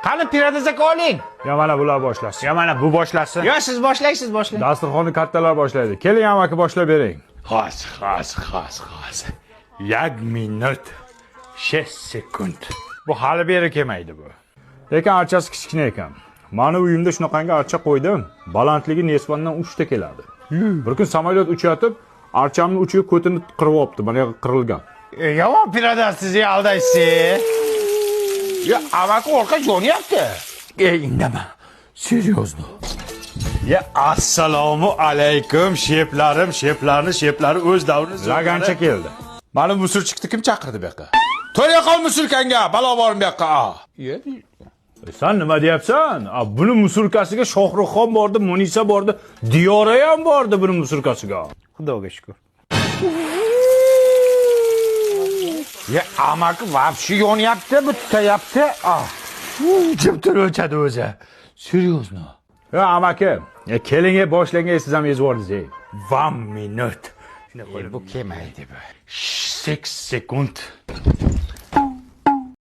Qani piyoda aka oling. Ya mana bular boshlasin. Ya mana bu boshlasin. Yo, siz boshlaysiz, boshlang. Dasturxonni kattalar boshlaydi. Keling amaki boshlab bering. Xos. 1 minut 6 sekund. Bu hali beri kelmaydi bu. Lekin archasi kichkina ekan. Mani uyimda shunaqangi archa qo'ydim. Balandligi nesbondan 3 ta keladi. Bir kun samolyot uchayotib, archamning uchiga ko'tini qirib olibdi. Mana qirilgan. Yomon piyoda sizni aldaysiz. Ya, amaki orqa yonyapti. Indama. Серьезно. Ya assalomu alaykum sheflari o'z davrini Lagancha keldi. Mana musulchiqni kim chaqirdi bu yoqqa? To'ya qol musulkanga, balo borim bu yoqqa. Sen nima deyapsan? Buni musulkasiga Shohruxxon bordi, Munisa bordi, Diyora ham bordi buni musulkasiga. Xudoga shukr. Ya amaki vobshe yonyapti, bittayapti. Jimtir o'chadi o'zi. Серьезно. Ya amaki, keling boshlang, siz ham ezvordingiz. 1 minut. Bu kelmaydi bu. 8 sekund.